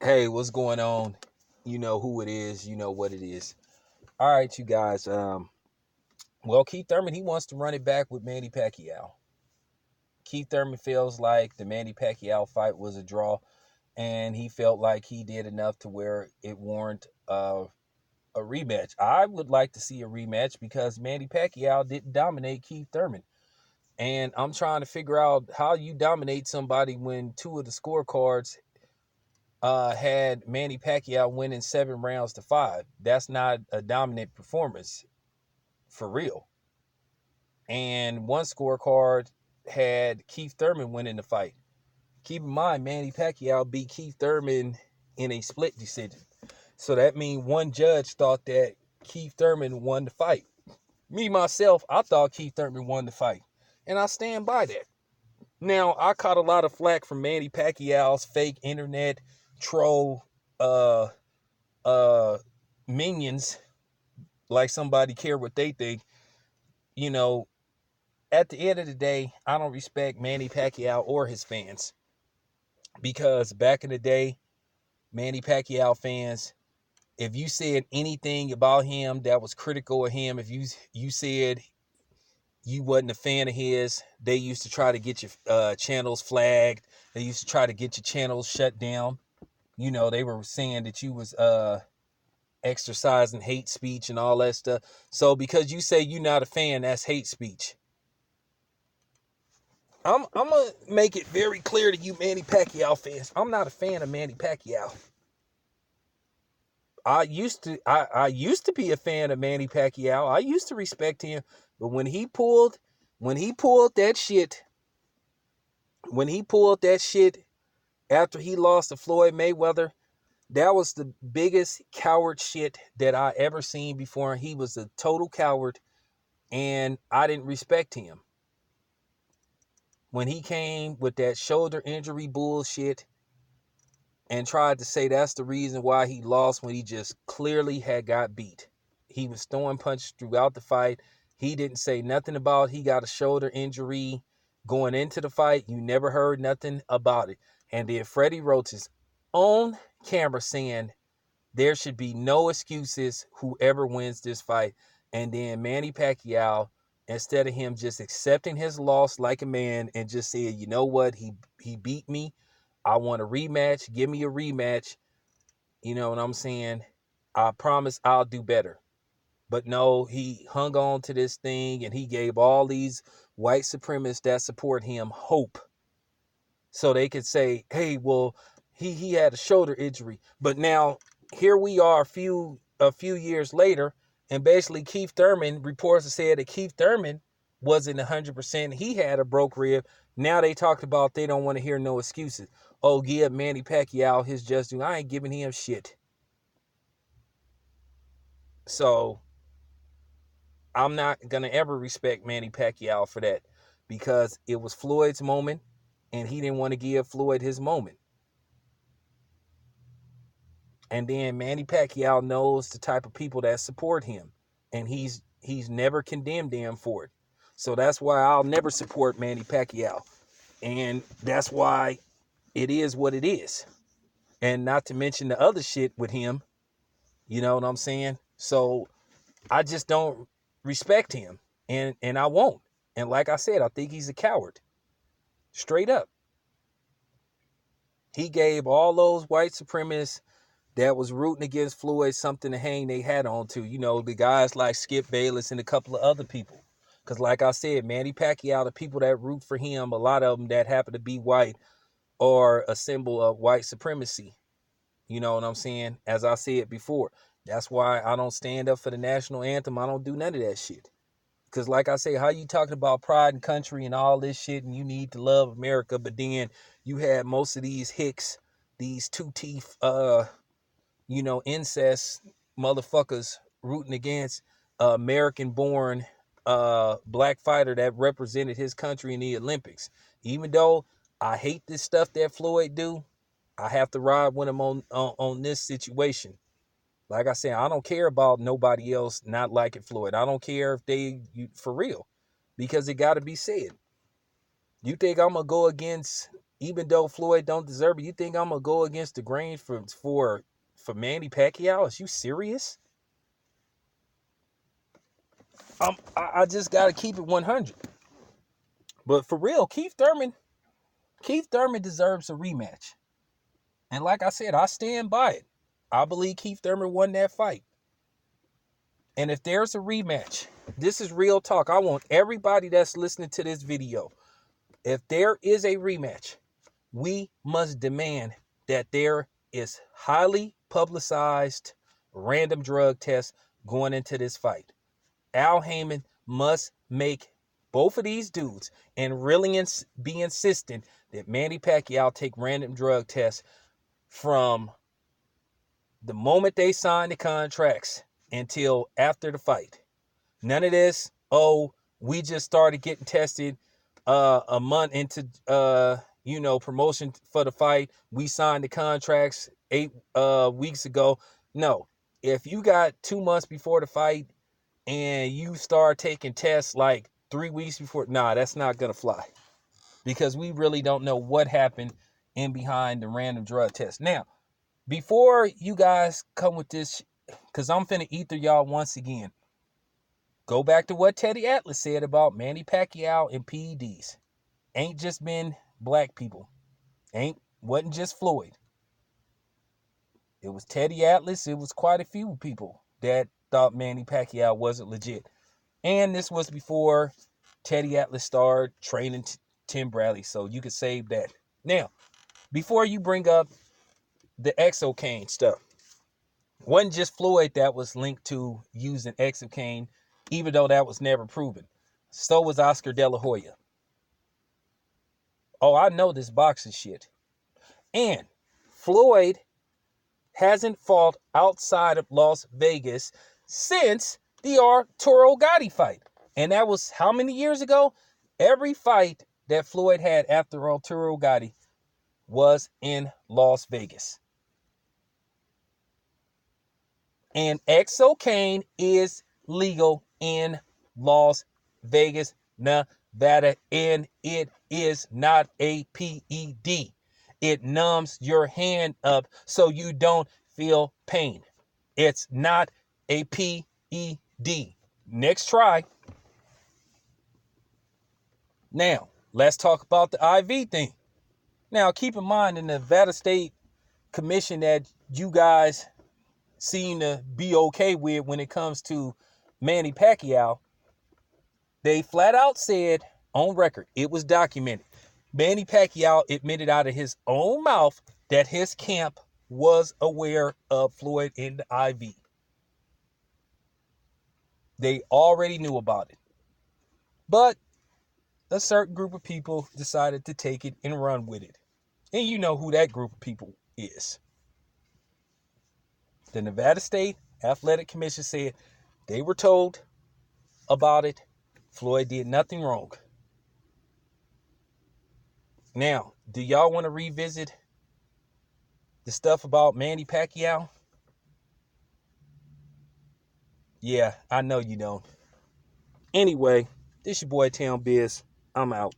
Hey, what's going on? You know who it is. You know what it is. All right, you guys. Well, Keith Thurman, he wants to run it back with Manny Pacquiao. Keith Thurman feels like the Manny Pacquiao fight was a draw, and he felt like he did enough to where it warrant a rematch. I would like to see a rematch because Manny Pacquiao didn't dominate Keith Thurman. And I'm trying to figure out how you dominate somebody when two of the scorecards had Manny Pacquiao winning 7 rounds to 5. That's not a dominant performance for real. And one scorecard had Keith Thurman winning the fight. Keep in mind, Manny Pacquiao beat Keith Thurman in a split decision. So that means one judge thought that Keith Thurman won the fight. Me, myself, I thought Keith Thurman won the fight. And I stand by that. Now, I caught a lot of flack from Manny Pacquiao's fake internet troll uh minions, like somebody care what they think. You know, at the end of the day, I don't respect Manny Pacquiao or his fans, because back in the day, Manny Pacquiao fans, if you said anything about him that was critical of him, if you said you wasn't a fan of his, they used to try to get your channels flagged. They used to try to get your channels shut down. You know, they were saying that you was exercising hate speech and all that stuff. So because you say you're not a fan, that's hate speech. I'm gonna make it very clear to you Manny Pacquiao fans. I'm not a fan of Manny Pacquiao. I used to be a fan of Manny Pacquiao. I used to respect him, but when he pulled that shit after he lost to Floyd Mayweather, that was the biggest coward shit that I ever seen before. He was a total coward, and I didn't respect him. When he came with that shoulder injury bullshit and tried to say that's the reason why he lost when he just clearly had got beat. He was throwing punches throughout the fight. He didn't say nothing about he got a shoulder injury going into the fight. You never heard nothing about it. And then Freddie Roach's own camera saying there should be no excuses whoever wins this fight. And then Manny Pacquiao, instead of him just accepting his loss like a man and just saying, you know what, he beat me. I want a rematch. Give me a rematch. You know what I'm saying? I promise I'll do better. But no, he hung on to this thing and he gave all these white supremacists that support him hope. So they could say, hey, well, he had a shoulder injury. But now here we are a few years later, and basically Keith Thurman, reports have said that Keith Thurman wasn't 100%. He had a broke rib. Now they talked about they don't want to hear no excuses. Oh, give Manny Pacquiao his just due. I ain't giving him shit. So I'm not going to ever respect Manny Pacquiao for that, because it was Floyd's moment and he didn't want to give Floyd his moment. And then Manny Pacquiao knows the type of people that support him, and he's never condemned them for it. So that's why I'll never support Manny Pacquiao. And that's why it is what it is. And not to mention the other shit with him, you know what I'm saying? So I just don't respect him, and I won't. And like I said, I think he's a coward. Straight up. He gave all those white supremacists that was rooting against Floyd something to hang their hat on to. You know, the guys like Skip Bayless and a couple of other people. Because like I said, Manny Pacquiao, the people that root for him, a lot of them that happen to be white, are a symbol of white supremacy. You know what I'm saying? As I said before, that's why I don't stand up for the national anthem. I don't do none of that shit. Because like I say, how you talking about pride and country and all this shit, and you need to love America, but then you had most of these hicks, these two-teeth, incest motherfuckers rooting against American-born black fighter that represented his country in the Olympics. Even though I hate this stuff that Floyd do, I have to ride with him on this situation. Like I said, I don't care about nobody else not liking Floyd. I don't care if for real, because it got to be said. You think I'm going to go against even though Floyd don't deserve it, you think I'm gonna go against the grain for Manny Pacquiao? Is you serious? I just gotta keep it 100. But for real, Keith Thurman deserves a rematch. And like I said, I stand by it. I believe Keith Thurman won that fight. And if there's a rematch, this is real talk. I want everybody that's listening to this video, if there is a rematch, we must demand that there is highly publicized random drug tests going into this fight. Al Heyman must make both of these dudes and really be insistent that Manny Pacquiao take random drug tests from the moment they sign the contracts until after the fight. None of this, oh, we just started getting tested a month into promotion for the fight. We signed the contracts 8 weeks ago. No. If you got 2 months before the fight and you start taking tests like 3 weeks before, nah, that's not gonna fly. Because we really don't know what happened in behind the random drug test. Now, before you guys come with this, because I'm finna ether y'all once again, go back to what Teddy Atlas said about Manny Pacquiao and PEDs. Ain't just been black people. Wasn't just Floyd. It was Teddy Atlas. It was quite a few people that thought Manny Pacquiao wasn't legit. And this was before Teddy Atlas started training Tim Bradley, so you could save that. Now, before you bring up the exocaine stuff, wasn't just Floyd that was linked to using exocaine, even though that was never proven. So was Oscar De La Hoya. Oh, I know this boxing shit. And Floyd hasn't fought outside of Las Vegas since the Arturo Gatti fight. And that was how many years ago? Every fight that Floyd had after Arturo Gatti was in Las Vegas. And exocaine is legal in Las Vegas, Nevada, and it is not a PED. It numbs your hand up so you don't feel pain. It's not a PED. Next try. Now, let's talk about the IV thing. Now, keep in mind, the Nevada State Commission that you guys seem to be okay with when it comes to Manny Pacquiao, they flat out said on record, it was documented, Manny Pacquiao admitted out of his own mouth that his camp was aware of Floyd in the IV. They already knew about it. But a certain group of people decided to take it and run with it. And you know who that group of people is. The Nevada State Athletic Commission said they were told about it. Floyd did nothing wrong. Now, do y'all want to revisit the stuff about Manny Pacquiao? Yeah, I know you don't. Anyway, this your boy Town Biz. I'm out.